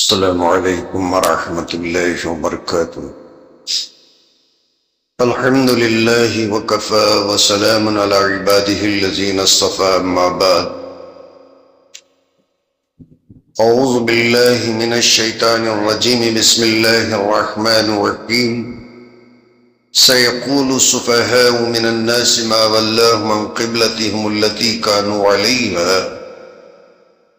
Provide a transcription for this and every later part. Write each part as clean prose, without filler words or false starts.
السلام علیکم ورحمۃ اللہ وبرکاتہ۔ الحمد للہ وکفى وسلام علی عباده الذین اصطفى، اما بعد۔ اعوذ باللہ من الشیطان الرجیم، بسم اللہ الرحمن الرحیم۔ سيقول السفهاء من الناس ما ولاهم عن قبلتهم التي كانوا عليها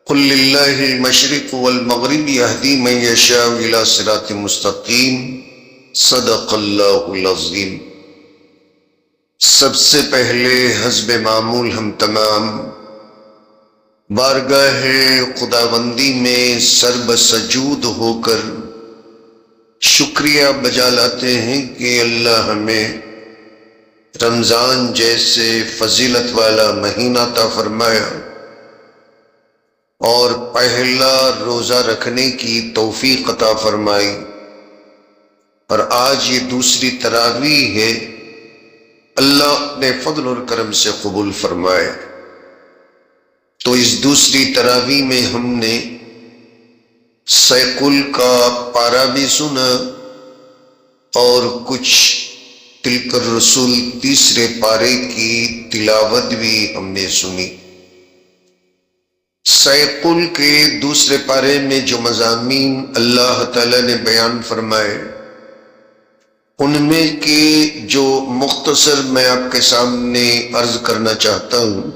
قل لله المشرق والمغرب يهدي من يشاء إلى صراط مستقيم، صدق اللہ العظیم۔ سب سے پہلے حسب معمول ہم تمام بارگاہ خداوندی میں سر بسجود ہو کر شکریہ بجا لاتے ہیں کہ اللہ ہمیں رمضان جیسے فضیلت والا مہینہ عطا فرمایا اور پہلا روزہ رکھنے کی توفیق عطا فرمائی، اور آج یہ دوسری تراویح ہے، اللہ اپنے فضل اور کرم سے قبول فرمائے۔ تو اس دوسری تراویح میں ہم نے سیقل کا پارہ بھی سنا اور کچھ تلک الرسول تیسرے پارے کی تلاوت بھی ہم نے سنی۔ سیقل کے دوسرے پارے میں جو مضامین اللہ تعالی نے بیان فرمائے، ان میں کے جو مختصر میں آپ کے سامنے عرض کرنا چاہتا ہوں۔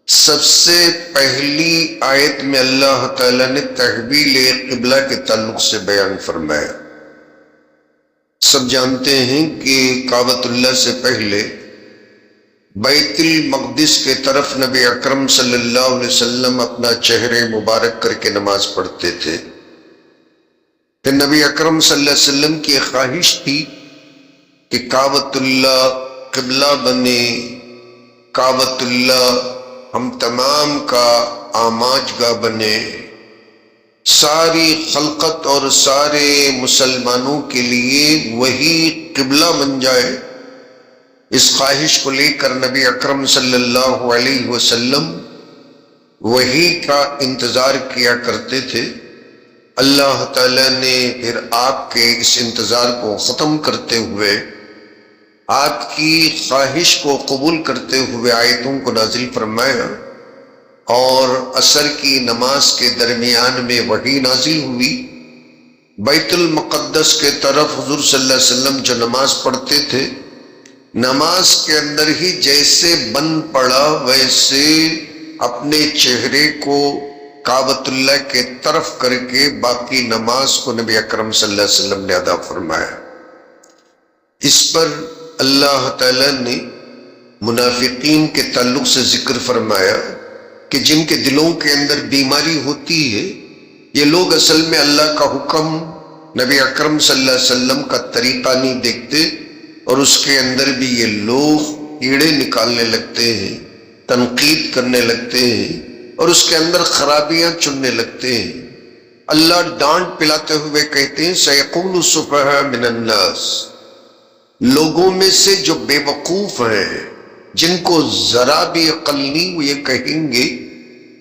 سب سے پہلی آیت میں اللہ تعالی نے تحویل قبلہ کے تعلق سے بیان فرمایا۔ سب جانتے ہیں کہ کعبۃ اللہ سے پہلے بیت المقدس کے طرف نبی اکرم صلی اللہ علیہ وسلم اپنا چہرے مبارک کر کے نماز پڑھتے تھے۔ پھر نبی اکرم صلی اللہ علیہ وسلم کی خواہش تھی کہ کعبۃ اللہ قبلہ بنے، کعبۃ اللہ ہم تمام کا آماج گاہ بنے، ساری خلقت اور سارے مسلمانوں کے لیے وہی قبلہ بن جائے۔ اس خواہش کو لے کر نبی اکرم صلی اللہ علیہ وسلم وحی کا انتظار کیا کرتے تھے۔ اللہ تعالیٰ نے پھر آپ کے اس انتظار کو ختم کرتے ہوئے، آپ کی خواہش کو قبول کرتے ہوئے آیتوں کو نازل فرمایا، اور عصر کی نماز کے درمیان میں وحی نازل ہوئی۔ بیت المقدس کے طرف حضور صلی اللہ علیہ وسلم جو نماز پڑھتے تھے، نماز کے اندر ہی جیسے بن پڑا ویسے اپنے چہرے کو کعبۃ اللہ کے طرف کر کے باقی نماز کو نبی اکرم صلی اللہ علیہ وسلم نے ادا فرمایا۔ اس پر اللہ تعالی نے منافقین کے تعلق سے ذکر فرمایا کہ جن کے دلوں کے اندر بیماری ہوتی ہے، یہ لوگ اصل میں اللہ کا حکم، نبی اکرم صلی اللہ علیہ وسلم کا طریقہ نہیں دیکھتے، اور اس کے اندر بھی یہ لوگ کیڑے نکالنے لگتے ہیں، تنقید کرنے لگتے ہیں، اور اس کے اندر خرابیاں چننے لگتے ہیں۔ اللہ ڈانٹ پلاتے ہوئے کہتے ہیں سیقول السفہاء من الناس، لوگوں میں سے جو بے وقوف ہیں، جن کو ذرا بھی عقل نہیں، وہ یہ کہیں گے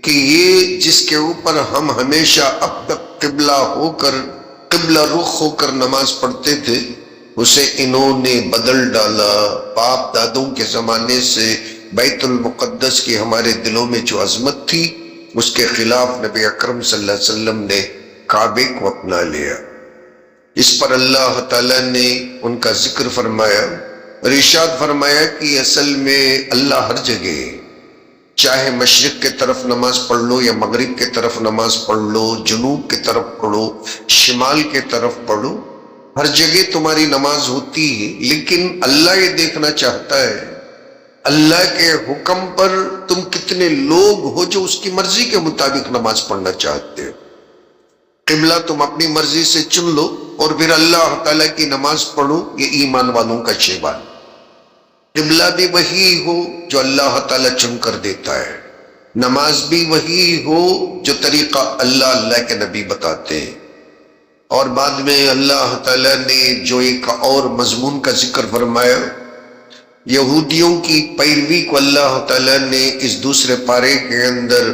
کہ یہ جس کے اوپر ہم ہمیشہ اب تک قبلہ ہو کر، قبلہ رخ ہو کر نماز پڑھتے تھے، اسے انہوں نے بدل ڈالا۔ باپ دادوں کے زمانے سے بیت المقدس کی ہمارے دلوں میں جو عظمت تھی، اس کے خلاف نبی اکرم صلی اللہ علیہ وسلم نے کعبے کو اپنا لیا۔ اس پر اللہ تعالیٰ نے ان کا ذکر فرمایا اور ارشاد فرمایا کہ اصل میں اللہ ہر جگہ، چاہے مشرق کے طرف نماز پڑھ لو یا مغرب کے طرف نماز پڑھ لو، جنوب کے طرف پڑھو، شمال کے طرف پڑھو، ہر جگہ تمہاری نماز ہوتی ہے۔ لیکن اللہ یہ دیکھنا چاہتا ہے اللہ کے حکم پر تم کتنے لوگ ہو جو اس کی مرضی کے مطابق نماز پڑھنا چاہتے ہو۔ قبلہ تم اپنی مرضی سے چن لو اور پھر اللہ تعالیٰ کی نماز پڑھو، یہ ایمان والوں کا شیوا ہے۔ قبلہ بھی وہی ہو جو اللہ تعالیٰ چن کر دیتا ہے، نماز بھی وہی ہو جو طریقہ اللہ کے نبی بتاتے ہیں۔ اور بعد میں اللہ تعالیٰ نے جو ایک اور مضمون کا ذکر فرمایا، یہودیوں کی پیروی کو اللہ تعالیٰ نے اس دوسرے پارے کے اندر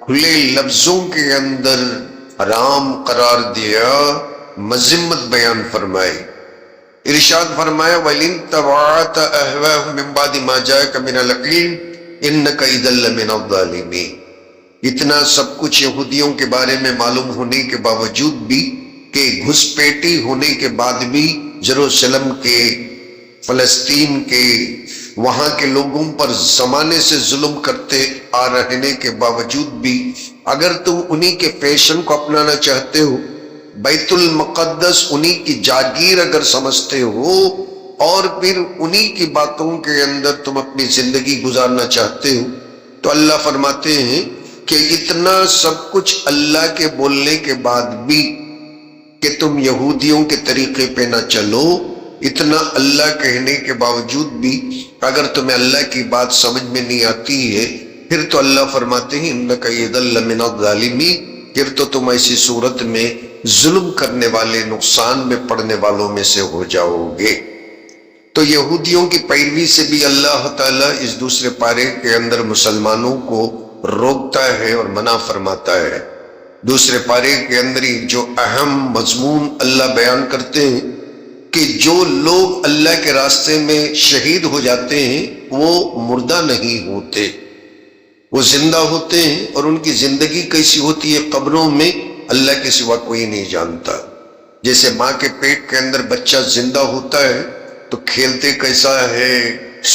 کھلے لفظوں کے اندر حرام قرار دیا، مذمت بیان فرمائی۔ ارشاد فرمایا وَإِنْ تَبَعْتَ أَهْوَاهُمْ مِنْ بَعْدِ مَا جَاءَكَ مِنَ الْعِلْمِ إِنَّكَ إِذًا لَمِنَ الظَّالِمِينَ۔ اتنا سب کچھ یہودیوں کے بارے میں معلوم ہونے کے باوجود بھی، کہ گھسپیٹی ہونے کے بعد بھی، یروشلم کے، فلسطین کے، وہاں کے لوگوں پر زمانے سے ظلم کرتے آ رہنے کے باوجود بھی، اگر تم انہی کے فیشن کو اپنانا چاہتے ہو، بیت المقدس انہی کی جاگیر اگر سمجھتے ہو، اور پھر انہی کی باتوں کے اندر تم اپنی زندگی گزارنا چاہتے ہو، تو اللہ فرماتے ہیں کہ اتنا سب کچھ اللہ کے بولنے کے بعد بھی کہ تم یہودیوں کے طریقے پہ نہ چلو، اتنا اللہ کہنے کے باوجود بھی اگر تمہیں اللہ کی بات سمجھ میں نہیں آتی ہے، پھر تو اللہ فرماتے ہیں اِنَّكَ إِذًا لَمِنَ الظَّالِمِينَ، پھر تو تم ایسی صورت میں ظلم کرنے والے، نقصان میں پڑنے والوں میں سے ہو جاؤ گے۔ تو یہودیوں کی پیروی سے بھی اللہ تعالیٰ اس دوسرے پارے کے اندر مسلمانوں کو روکتا ہے اور منع فرماتا ہے۔ دوسرے پارے کے اندر ہی جو اہم مضمون اللہ بیان کرتے ہیں کہ جو لوگ اللہ کے راستے میں شہید ہو جاتے ہیں وہ مردہ نہیں ہوتے، وہ زندہ ہوتے ہیں، اور ان کی زندگی کیسی ہوتی ہے قبروں میں اللہ کے سوا کوئی نہیں جانتا۔ جیسے ماں کے پیٹ کے اندر بچہ زندہ ہوتا ہے تو کھیلتے کیسا ہے،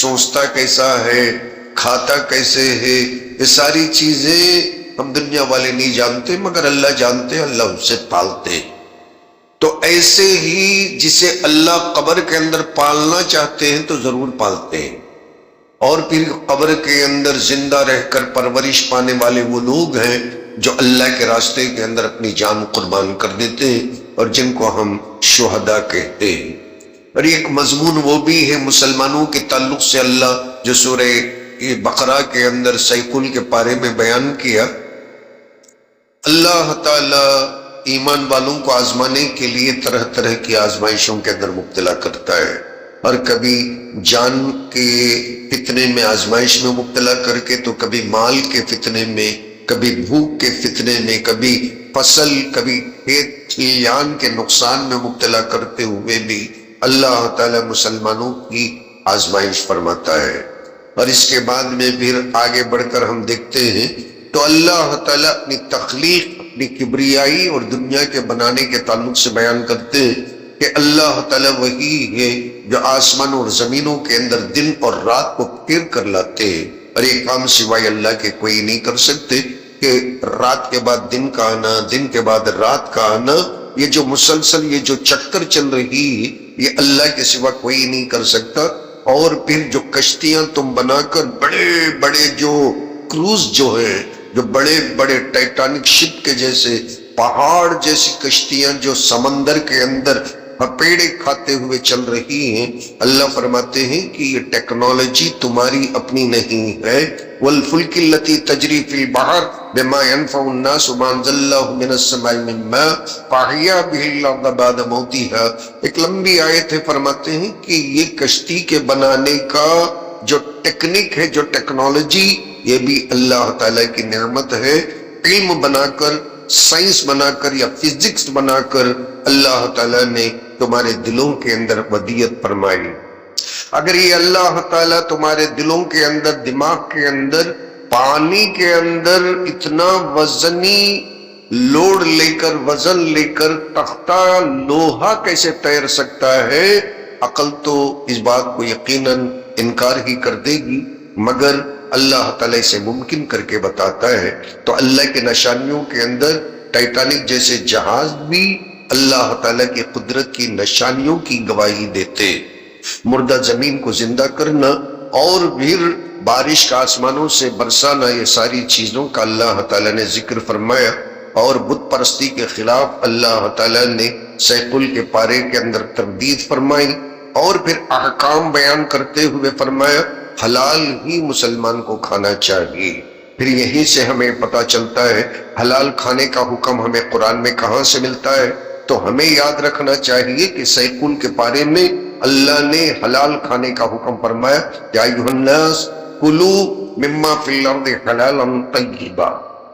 سوچتا کیسا ہے، کھاتا کیسے ہے، یہ ساری چیزیں ہم دنیا والے نہیں جانتے، مگر اللہ جانتے، اللہ ان سے پالتے۔ تو ایسے ہی جسے اللہ قبر کے اندر پالنا چاہتے ہیں تو ضرور پالتے ہیں، اور پھر قبر کے اندر زندہ رہ کر پرورش پانے والے وہ لوگ ہیں جو اللہ کے راستے کے اندر اپنی جان قربان کر دیتے ہیں، اور جن کو ہم شہداء کہتے ہیں۔ اور ایک مضمون وہ بھی ہے مسلمانوں کے تعلق سے اللہ جو سورہ بقرہ کے اندر سیقل کے پارے میں بیان کیا۔ اللہ تعالی ایمان والوں کو آزمانے کے لیے طرح طرح کی آزمائشوں کے اندر مبتلا کرتا ہے، اور کبھی جان کے فتنے میں، آزمائش میں مبتلا کر کے، تو کبھی مال کے فتنے میں، کبھی بھوک کے فتنے میں، کبھی فصل، کبھی کھیت کھلیان کے نقصان میں مبتلا کرتے ہوئے بھی اللہ تعالی مسلمانوں کی آزمائش فرماتا ہے۔ اور اس کے بعد میں پھر آگے بڑھ کر ہم دیکھتے ہیں تو اللہ تعالیٰ اپنی تخلیق، اپنی کبریائی اور دنیا کے بنانے کے تعلق سے بیان کرتے ہیں کہ اللہ تعالیٰ وہی ہے جو آسمان اور زمینوں کے اندر دن اور رات کو پھیر کر لاتے ہیں، اور یہ کام سوائے اللہ کے کوئی نہیں کر سکتے، کہ رات کے بعد دن کا آنا، دن کے بعد رات کا آنا، یہ جو مسلسل یہ جو چکر چل رہی ہے یہ اللہ کے سوا کوئی نہیں کر سکتا۔ اور پھر جو کشتیاں تم بنا کر، بڑے بڑے جو کروز جو ہے، جو بڑے بڑے ٹائٹینک شپ کے جیسے، پہاڑ جیسی کشتیاں جو سمندر کے اندر پھپیڑے کھاتے ہوئے چل رہی ہیں، اللہ فرماتے ہیں کہ یہ ٹیکنالوجی تمہاری اپنی نہیں ہے۔ والفلک التي تجری فی البحر بما ينفع الناس وما انزل اللہ من السماء من ماء فاحیا به الارض بعد موتها۔ ایک لمبی آیت ہے، فرماتے ہیں کہ یہ کشتی کے بنانے کا جو ٹیکنک ہے، جو ٹیکنالوجی، یہ بھی اللہ تعالیٰ کی نعمت ہے۔ علم بنا کر، سائنس بنا کر یا فزکس بنا کر اللہ تعالیٰ نے تمہارے دلوں کے اندر ودیت فرمائی۔ اگر یہ اللہ تعالیٰ تمہارے دلوں کے اندر، دماغ کے اندر، پانی کے اندر اتنا وزنی لوڈ لے کر، وزن لے کر تختہ لوہا کیسے تیر سکتا ہے، عقل تو اس بات کو یقیناً انکار ہی کر دے گی، مگر اللہ تعالیٰ اسے ممکن کر کے بتاتا ہے۔ تو اللہ کے نشانیوں کے اندر ٹائٹینک جیسے جہاز بھی اللہ تعالیٰ کی قدرت کی نشانیوں کی گواہی دیتے۔ مردہ زمین کو زندہ کرنا اور پھر بارش کا آسمانوں سے برسانا، یہ ساری چیزوں کا اللہ تعالیٰ نے ذکر فرمایا۔ اور بت پرستی کے خلاف اللہ تعالیٰ نے سیقل کے پارے کے اندر تردید فرمائی، اور پھر احکام بیان کرتے ہوئے فرمایا حلال ہی مسلمان کو کھانا چاہیے۔ پھر یہیں سے ہمیں پتہ چلتا ہے حلال کھانے کا حکم ہمیں قرآن میں کہاں سے ملتا ہے۔ تو ہمیں یاد رکھنا چاہیے کہ سیقل کے پارے میں اللہ نے حلال کھانے کا حکم فرمایا، یا ایھا الناس کلوا مما فی الارض حلالا طیبا،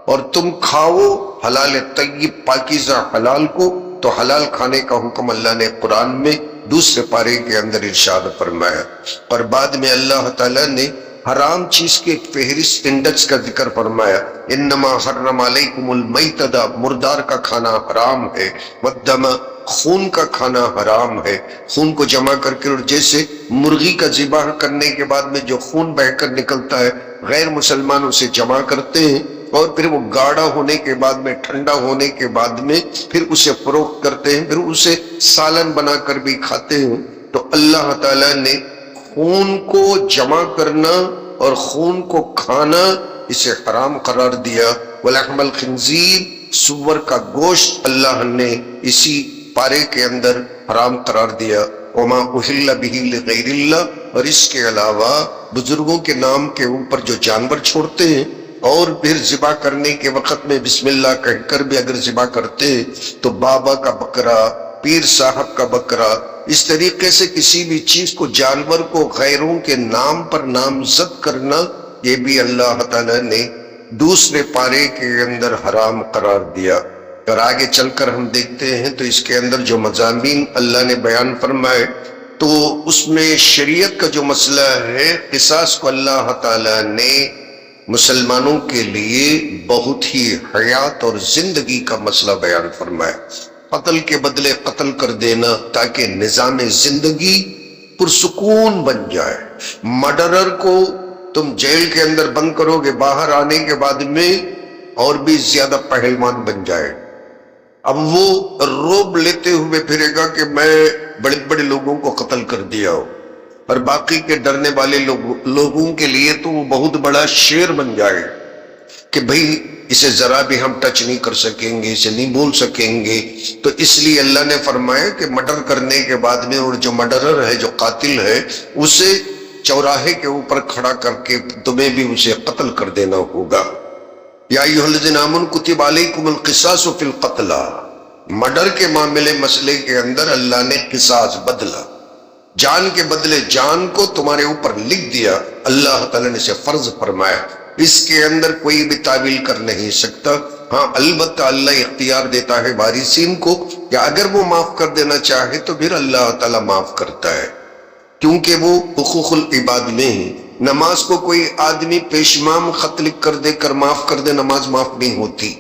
اور تم کھاؤ حلال طیب پاکیزہ حلال کو، تو حلال کھانے کا حکم اللہ نے قرآن میں دوسرے پارے کے اندر ارشاد فرمایا، اور بعد میں اللہ تعالیٰ نے حرام چیز کے ایک فہرست انڈیکس کا ذکر فرمایا، انما حرم علیکم المیتۃ، مردار کا کھانا حرام ہے، والدم، خون کا کھانا حرام ہے، خون کو جمع کر کے، اور جیسے مرغی کا ذبح کرنے کے بعد میں جو خون بہہ کر نکلتا ہے، غیر مسلمان اسے جمع کرتے ہیں اور پھر وہ گاڑھا ہونے کے بعد میں، ٹھنڈا ہونے کے بعد میں پھر اسے فروخت کرتے ہیں، پھر اسے سالن بنا کر بھی کھاتے ہیں۔ تو اللہ تعالیٰ نے خون کو جمع کرنا اور خون کو کھانا اسے حرام قرار دیا۔ وَلَحْمَ الْخِنْزِيرِ، سور کا گوشت اللہ نے اسی پارے کے اندر حرام قرار دیا۔ وَمَا أُحِلَّ بِهِ لِغَيْرِ اللَّهِ، اور اس کے علاوہ بزرگوں کے نام کے اوپر جو جانور چھوڑتے ہیں اور پھر ذبح کرنے کے وقت میں بسم اللہ کہہ کر بھی اگر ذبح کرتے تو بابا کا بکرا، پیر صاحب کا بکرا، اس طریقے سے کسی بھی چیز کو، جانور کو غیروں کے نام پر نامزد کرنا، یہ بھی اللہ تعالیٰ نے دوسرے پارے کے اندر حرام قرار دیا۔ اور آگے چل کر ہم دیکھتے ہیں تو اس کے اندر جو مضامین اللہ نے بیان فرمائے، تو اس میں شریعت کا جو مسئلہ ہے، قصاص کو اللہ تعالیٰ نے مسلمانوں کے لیے بہت ہی حیات اور زندگی کا مسئلہ بیان فرمایا۔ قتل کے بدلے قتل کر دینا تاکہ نظام زندگی پرسکون بن جائے۔ مرڈرر کو تم جیل کے اندر بند کرو گے، باہر آنے کے بعد میں اور بھی زیادہ پہلوان بن جائے۔ اب وہ روب لیتے ہوئے پھرے گا کہ میں بڑے بڑے لوگوں کو قتل کر دیا ہو، اور باقی کے ڈرنے والے لوگوں کے لیے تو وہ بہت بڑا شیر بن جائے کہ بھئی اسے ذرا بھی ہم ٹچ نہیں کر سکیں گے، اسے نہیں بول سکیں گے۔ تو اس لیے اللہ نے فرمایا کہ مرڈر کرنے کے بعد میں، اور جو مرڈرر ہے، جو قاتل ہے، اسے چوراہے کے اوپر کھڑا کر کے تمہیں بھی اسے قتل کر دینا ہوگا۔ یا ایھا الذین آمنوا کتب علیکم القصاص فی القتلی، مرڈر کے معاملے مسئلے کے اندر اللہ نے قصاص بدلا، جان کے بدلے جان کو تمہارے اوپر لکھ دیا، اللہ تعالیٰ نے اسے فرض فرمایا۔ اس کے اندر کوئی بھی تعویل کر نہیں سکتا۔ ہاں البتہ اللہ اختیار دیتا ہے وارثین کو کہ اگر وہ معاف کر دینا چاہے تو پھر اللہ تعالیٰ معاف کرتا ہے، کیونکہ وہ حقوق العباد میں ہیں۔ نماز کو کوئی آدمی پیشمام خط لکھ کر دے کر معاف کر دے، نماز معاف نہیں ہوتی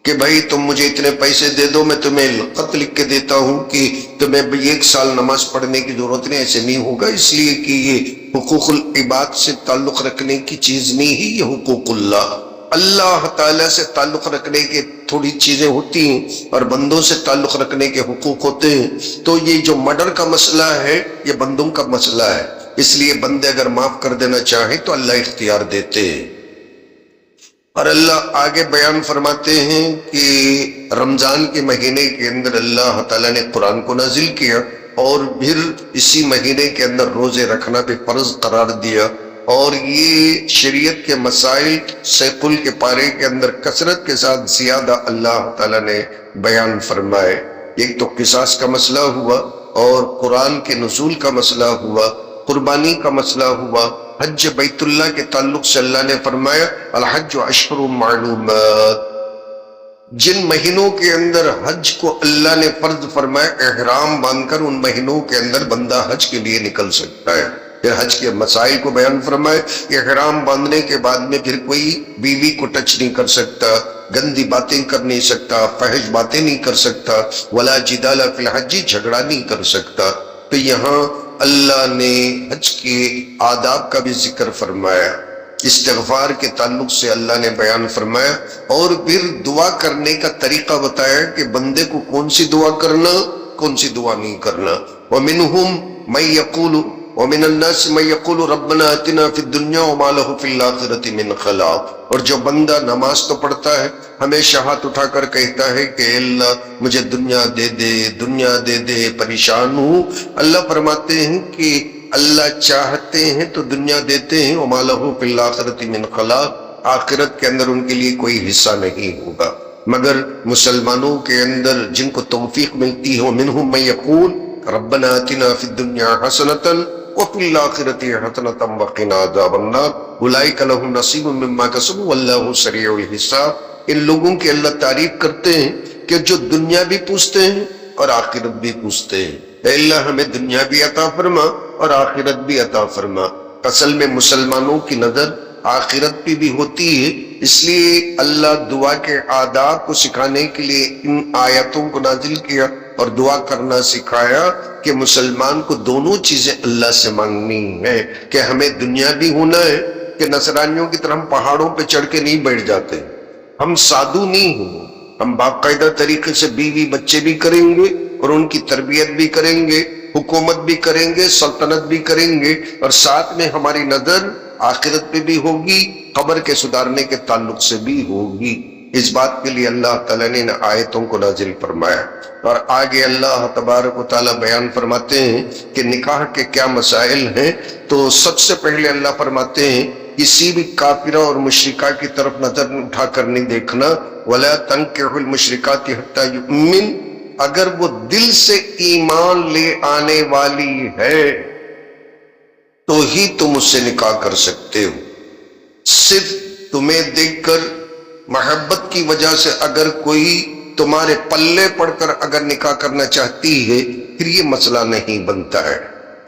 کہ بھائی تم مجھے اتنے پیسے دے دو، میں تمہیں خط لکھ کے دیتا ہوں کہ تمہیں 1 سال نماز پڑھنے کی ضرورت نہیں، ایسے نہیں ہوگا، اس لیے کہ یہ حقوق العباد سے تعلق رکھنے کی چیز نہیں ہے، یہ حقوق اللہ تعالیٰ سے تعلق رکھنے کے تھوڑی چیزیں ہوتی ہیں اور بندوں سے تعلق رکھنے کے حقوق ہوتے ہیں۔ تو یہ جو مرڈر کا مسئلہ ہے یہ بندوں کا مسئلہ ہے، اس لیے بندے اگر معاف کر دینا چاہیں تو اللہ اختیار دیتے ہیں۔ اور اللہ آگے بیان فرماتے ہیں کہ رمضان کے مہینے کے اندر اللہ تعالیٰ نے قرآن کو نازل کیا، اور پھر اسی مہینے کے اندر روزے رکھنا بھی فرض قرار دیا، اور یہ شریعت کے مسائل سیقل کے پارے کے اندر کثرت کے ساتھ زیادہ اللہ تعالیٰ نے بیان فرمائے۔ ایک تو قصاص کا مسئلہ ہوا، اور قرآن کے نزول کا مسئلہ ہوا، قربانی کا مسئلہ ہوا، حج بیت اللہ کے تعلق سے اللہ نے فرمایا الحج اشہر معلومات، جن مہینوں کے اندر حج کو اللہ نے فرض فرمایا، احرام باندھ کر ان مہینوں کے اندر بندہ حج کے لیے نکل سکتا ہے۔ پھر حج کے مسائل کو بیان فرمائے، احرام باندھنے کے بعد میں پھر کوئی بیوی کو ٹچ نہیں کر سکتا، گندی باتیں کر نہیں سکتا، فحش باتیں نہیں کر سکتا، ولا جدال فی الحج، جھگڑا نہیں کر سکتا۔ تو یہاں اللہ نے حج کے آداب کا بھی ذکر فرمایا، استغفار کے تعلق سے اللہ نے بیان فرمایا، اور پھر دعا کرنے کا طریقہ بتایا کہ بندے کو کون سی دعا کرنا، کون سی دعا نہیں کرنا۔ وَمِنْهُمْ مَنْ يَقُولُ وَمِنَ النَّاسِ مَنْ يَقُولُ رَبَّنَا آتِنَا فِي الدُّنْيَا وَمَا لَهُ فِي الْآخِرَةِ مِنْ خَلَاقٍ، اور جو بندہ نماز تو پڑھتا ہے ہمیشہ ہاتھ اٹھا کر کہتا ہے کہ اے اللہ مجھے دنیا دے دے، دنیا دے دے، پریشان ہوں۔ اللہ فرماتے ہیں کہ اللہ چاہتے ہیں تو دنیا دیتے ہیں، وَمَا لَهُ فِي الْآخِرَةِ مِنْ خَلَاقٍ، آخرت کے اندر ان کے لیے کوئی حصہ نہیں ہوگا۔ مگر مسلمانوں کے اندر جن کو توفیق ملتی ہے، وَمِنْهُمْ مَنْ يَقُولُ رَبَّنَا آتِنَا فِي الدُّنْيَا حَسَنَةً وَفِي الْآخِرَةِ حَسَنَةً وَقِنَا عَذَابَ النَّارِ، اولئک لہم نصیب مما کسبوا واللہ سریع الحساب۔ ان لوگوں کی اللہ تعریف کرتے ہیں کہ جو دنیا بھی پوچھتے ہیں اور آخرت بھی پوچھتے ہیں۔ اے اللہ ہمیں دنیا بھی عطا فرما اور آخرت بھی عطا فرما۔ اصل میں مسلمانوں کی نظر آخرت پہ بھی ہوتی ہے، اس لیے اللہ دعا کے آداب کو سکھانے کے لیے ان آیتوں کو نازل کیا اور دعا کرنا سکھایا کہ مسلمان کو دونوں چیزیں اللہ سے مانگنی ہے، کہ ہمیں دنیا بھی ہونا ہے، کہ نصرانیوں کی طرح ہم پہاڑوں پہ چڑھ کے نہیں بیٹھ جاتے، ہم سادھو نہیں ہوں، ہم باقاعدہ طریقے سے بیوی بچے بھی کریں گے اور ان کی تربیت بھی کریں گے، حکومت بھی کریں گے، سلطنت بھی کریں گے، اور ساتھ میں ہماری نظر آخرت پہ بھی ہوگی، قبر کے سدھارنے کے تعلق سے بھی ہوگی۔ اس بات کے لیے اللہ تعالیٰ نے ان آیتوں کو نازل فرمایا۔ اور آگے اللہ تبارک و تعالیٰ بیان فرماتے ہیں کہ نکاح کے کیا مسائل ہیں۔ تو سب سے پہلے اللہ فرماتے ہیں کسی بھی کافرہ اور مشرکہ کی طرف نظر اٹھا کر نہیں دیکھنا، وَلَا تَنكِحُوا الْمُشْرِكَاتِ حَتَّى يُؤْمِنْ، اگر وہ دل سے ایمان لے آنے والی ہے تو ہی تم اس سے نکاح کر سکتے ہو۔ صرف تمہیں دیکھ کر محبت کی وجہ سے اگر کوئی تمہارے پلے پڑ کر اگر نکاح کرنا چاہتی ہے پھر یہ مسئلہ نہیں بنتا ہے۔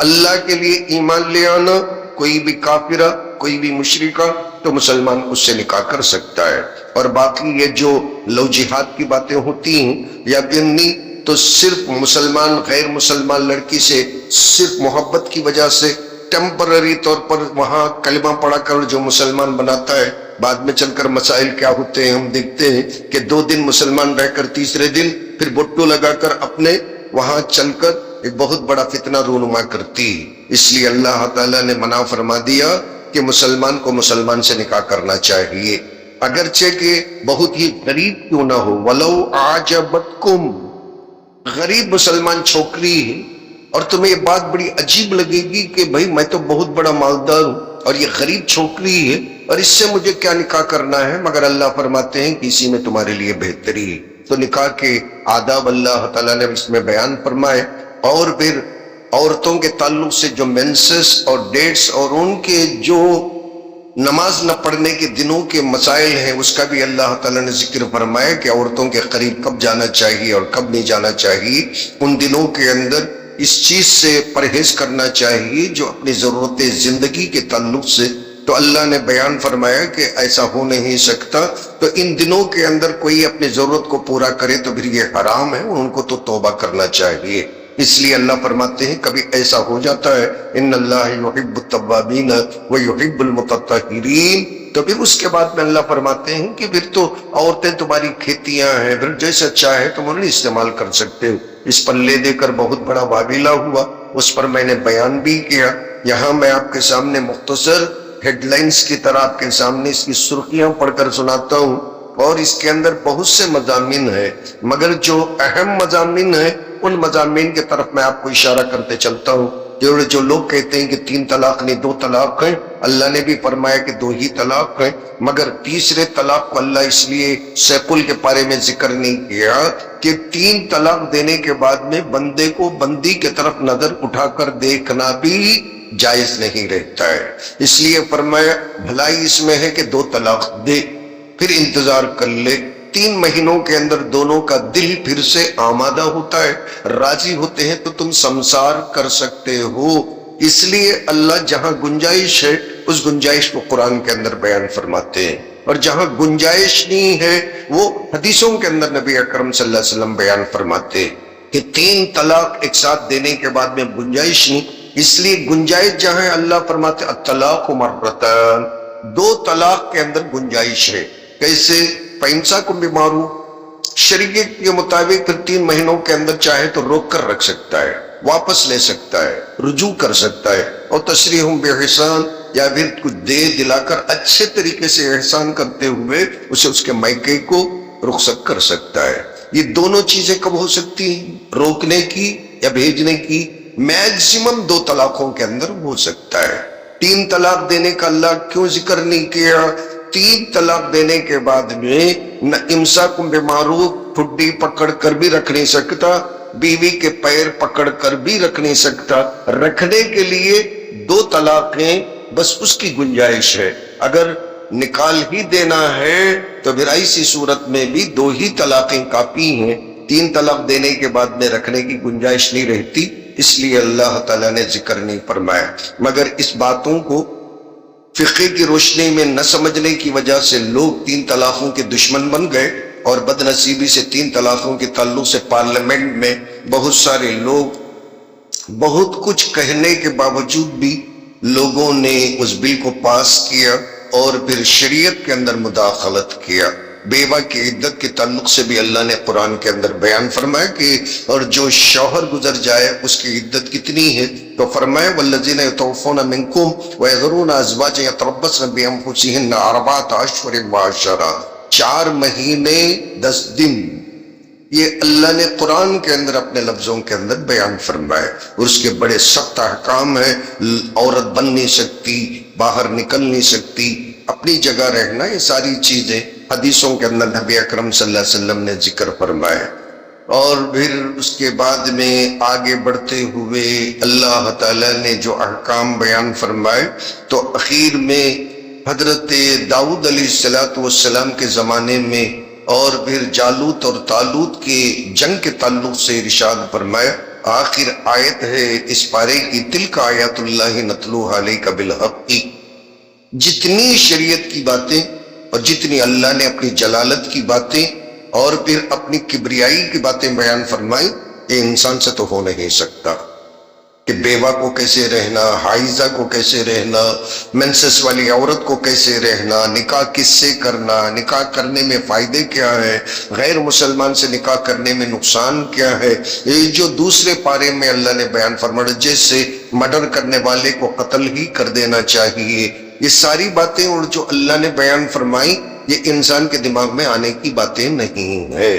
اللہ کے لیے ایمان لے آنا، کوئی بھی کافرہ کوئی بھی مشرکہ تو مسلمان اس سے نکاح کر سکتا ہے۔ اور باقی یہ جو لو جہاد کی باتیں ہوتی ہیں یا پھر نہیں، تو صرف مسلمان غیر مسلمان لڑکی سے صرف محبت کی وجہ سے ٹیمپرری طور پر وہاں کلمہ پڑھا کر جو مسلمان بناتا ہے، بعد میں چل کر مسائل کیا ہوتے ہیں ہم دیکھتے ہیں کہ 2 دن مسلمان رہ کر تیسرے دن پھر بٹو لگا کر اپنے وہاں چل کر ایک بہت بڑا فتنہ رونما کرتی۔ اس لیے اللہ تعالیٰ نے منع فرما دیا کہ مسلمان کو مسلمان سے نکاح کرنا چاہیے، اگرچہ کہ بہت ہی غریب کیوں نہ ہو۔ وَلَوْ أَعْجَبَتْكُمْ، غریب مسلمان چھوکری ہے اور تمہیں یہ بات بڑی عجیب لگے گی کہ بھئی میں تو بہت بڑا مالدار ہوں اور یہ غریب چھوکری ہے اور اس سے مجھے کیا نکاح کرنا ہے، مگر اللہ فرماتے ہیں کہ اسی میں تمہارے لیے بہتری ہے۔ تو نکاح کے آداب اللہ تعالیٰ نے اس میں بیان فرمائے، اور پھر عورتوں کے تعلق سے جو مینسس اور ڈیٹس اور ان کے جو نماز نہ پڑھنے کے دنوں کے مسائل ہیں اس کا بھی اللہ تعالیٰ نے ذکر فرمایا کہ عورتوں کے قریب کب جانا چاہیے اور کب نہیں جانا چاہیے۔ ان دنوں کے اندر اس چیز سے پرہیز کرنا چاہیے جو اپنی ضرورت زندگی کے تعلق سے، تو اللہ نے بیان فرمایا کہ ایسا ہو نہیں سکتا، تو ان دنوں کے اندر کوئی اپنی ضرورت کو پورا کرے تو پھر یہ حرام ہے، ان کو تو توبہ کرنا چاہیے۔ اس لیے اللہ فرماتے ہیں کبھی ایسا ہو جاتا ہے ان اللہ یحب التوابین ویحب المتطہرین، تو پھر اس کے بعد میں اللہ فرماتے ہیں کہ پھر تو عورتیں تمہاری کھیتیاں ہیں، پھر جیسے چاہے تم انہیں استعمال کر سکتے ہو۔ اس پر لے دے کر بہت بڑا واویلا ہوا، اس پر میں نے بیان بھی کیا۔ یہاں میں آپ کے سامنے مختصر ہیڈ لائنز کی طرح آپ کے سامنے اس کی سرخیاں پڑھ کر سناتا ہوں، اور اس کے اندر بہت سے مضامین ہیں، مگر جو اہم مضامین ہیں ان مضامین کی طرف میں آپ کو اشارہ کرتے چلتا ہوں۔ جو لوگ کہتے ہیں کہ 3 طلاق نہیں 2 طلاق ہیں، اللہ نے بھی فرمایا کہ 2 ہی طلاق ہیں، مگر تیسرے طلاق کو اللہ اس لیے سیقل کے بارے میں ذکر نہیں کیا کہ 3 طلاق دینے کے بعد میں بندے کو بندی کی طرف نظر اٹھا کر دیکھنا بھی جائز نہیں رہتا ہے۔ اس لیے فرمایا بھلائی اس میں ہے کہ 2 طلاق دے، پھر انتظار کر لے، 3 مہینوں کے اندر دونوں کا دل پھر سے آمادہ ہوتا ہے، راضی ہوتے ہیں تو تم سمسار کر سکتے ہو۔ اس لیے اللہ جہاں گنجائش ہے اس گنجائش کو قرآن کے اندر بیان فرماتے ہیں، اور جہاں گنجائش نہیں ہے وہ حدیثوں کے اندر نبی اکرم صلی اللہ علیہ وسلم بیان فرماتے ہیں کہ 3 طلاق ایک ساتھ دینے کے بعد میں گنجائش نہیں۔ اس لیے گنجائش جہاں ہے اللہ فرماتے الطلاق مرتان، 2 طلاق کے اندر گنجائش ہے۔ کیسے؟ فَإِمْسَاكٌ بِمَعْرُوفٍ، شریعت کے مطابق پھر 3 مہینوں کے اندر چاہے تو روک کر رکھ سکتا ہے، واپس لے سکتا ہے، رجوع کر سکتا ہے، اور تسریح بِإِحْسَان، یا پھر کچھ دے دلا کر اچھے طریقے سے احسان کرتے ہوئے اسے اس کے مائکے کو رخصت کر سکتا ہے۔ یہ دونوں چیزیں کب ہو سکتی ہیں؟ روکنے کی یا بھیجنے کی؟ میکسیمم 2 طلاقوں کے اندر ہو سکتا ہے۔ 3 طلاق دینے کا اللہ کیوں ذکر نہیں کیا؟ 3 طلاق دینے کے بعد میں نہ امساک بمعروف، ٹھڈی پکڑ کر بھی رکھ نہیں سکتا، بیوی کے پیر پکڑ کر بھی رکھ نہیں سکتا۔ رکھنے کے لیے 2 طلاقیں بس اس کی گنجائش ہے. اگر نکال ہی دینا ہے تو پھر ایسی صورت میں بھی 2 ہی طلاقیں کافی ہیں. 3 طلاق دینے کے بعد میں رکھنے کی گنجائش نہیں رہتی، اس لیے اللہ تعالیٰ نے ذکر نہیں فرمایا. مگر اس باتوں کو فقہ کی روشنی میں نہ سمجھنے کی وجہ سے لوگ 3 طلاقوں کے دشمن بن گئے، اور بد نصیبی سے 3 طلاقوں کے تعلق سے پارلیمنٹ میں بہت سارے لوگ بہت کچھ کہنے کے باوجود بھی لوگوں نے اس بل کو پاس کیا اور پھر شریعت کے اندر مداخلت کیا. بیوہ کی عدت کے تعلق سے بھی اللہ نے قرآن کے اندر بیان فرمایا کہ اور جو شوہر گزر جائے اس کی عدت کتنی ہے، تو فرمایا والذین یتوفون منکم ویذرون ازواجا یتربصن بانفسہن 4 اشہر وعشرا، 4 مہینے 10 دن. یہ اللہ نے قرآن کے اندر اپنے لفظوں کے اندر بیان فرمایا، اور اس کے بڑے سخت احکام ہیں. عورت بن نہیں سکتی، باہر نکل نہیں سکتی، اپنی جگہ رہنا، یہ ساری چیزیں حدیثوں کے اندر نبی اکرم صلی اللہ علیہ وسلم نے ذکر فرمایا. اور پھر اس کے بعد میں آگے بڑھتے ہوئے اللہ تعالیٰ نے جو احکام بیان فرمائے تو اخیر میں حضرت داؤد علیہ السلام کے زمانے میں اور پھر جالوت اور طالوت کے جنگ کے تعلق سے ارشاد فرمایا. آخر آیت ہے اس پارے کی تلک آیات اللہ نتلوہا علیک بالحق. جتنی شریعت کی باتیں اور جتنی اللہ نے اپنی جلالت کی باتیں اور پھر اپنی کبریائی کی باتیں بیان فرمائی، یہ انسان سے تو ہو نہیں سکتا کہ بیوہ کو کیسے رہنا، حائضہ کو کیسے رہنا، منسس والی عورت کو کیسے رہنا، نکاح کس سے کرنا، نکاح کرنے میں فائدے کیا ہے، غیر مسلمان سے نکاح کرنے میں نقصان کیا ہے. یہ جو دوسرے پارے میں اللہ نے بیان فرمایا جیسے مرڈر کرنے والے کو قتل ہی کر دینا چاہیے، یہ ساری باتیں اور جو اللہ نے بیان فرمائی یہ انسان کے دماغ میں آنے کی باتیں نہیں ہیں.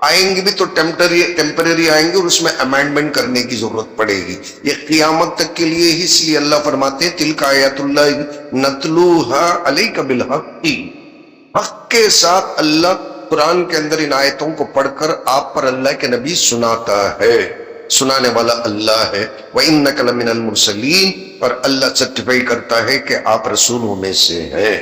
آئیں گے بھی تو ٹیمپرری آئیں گے اور اس میں امینڈمنٹ کرنے کی ضرورت پڑے گی. یہ قیامت تک کے لیے ہی، اس لیے اللہ فرماتے ہیں تلک آیات اللہ نتلوہا علیک بالحق. حق کے ساتھ اللہ قرآن کے اندر ان آیتوں کو پڑھ کر آپ پر اللہ کے نبی سناتا ہے. سنانے والا اللہ ہے. وَإِنَّكَ لَمِنَ الْمُرْسَلِينَ، اور اللہ سرٹیفائی کرتا ہے کہ آپ رسولوں میں سے ہیں.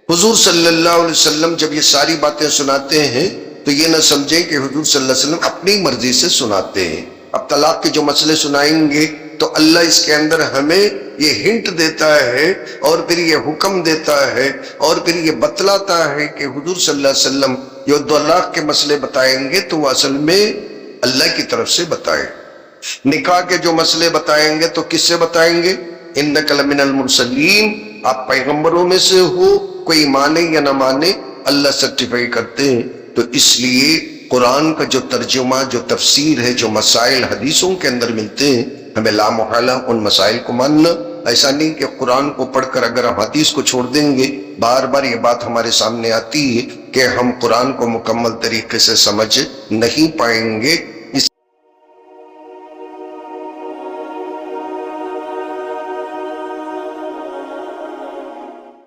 حضور صلی اللہ علیہ وسلم جب یہ ساری باتیں سناتے ہیں تو یہ نہ سمجھیں کہ حضور صلی اللہ علیہ وسلم اپنی مرضی سے سناتے ہیں. اب طلاق کے جو مسئلے سنائیں گے تو اللہ اس کے اندر ہمیں یہ ہنٹ دیتا ہے اور پھر یہ حکم دیتا ہے اور پھر یہ بتلاتا ہے کہ حضور صلی اللہ علیہ وسلم جو طلاق کے مسئلے بتائیں گے تو وہ اصل میں اللہ کی طرف سے بتائیں. نکاح کے جو مسئلے بتائیں گے تو کس سے بتائیں گے؟ اِنَّكَ لَمِنَ الْمُرْسَلِينَ، آپ پیغمبروں میں سے ہو، کوئی مانے یا نہ مانے اللہ سرٹیفائی کرتے ہیں. تو اس لیے قرآن کا جو ترجمہ، جو تفسیر ہے، جو مسائل حدیثوں کے اندر ملتے ہیں، ہمیں لا محالہ ان مسائل کو ماننا. ایسا نہیں کہ قرآن کو پڑھ کر اگر ہم حدیث کو چھوڑ دیں گے، بار بار یہ بات ہمارے سامنے آتی ہے کہ ہم قرآن کو مکمل طریقے سے سمجھ نہیں پائیں گے.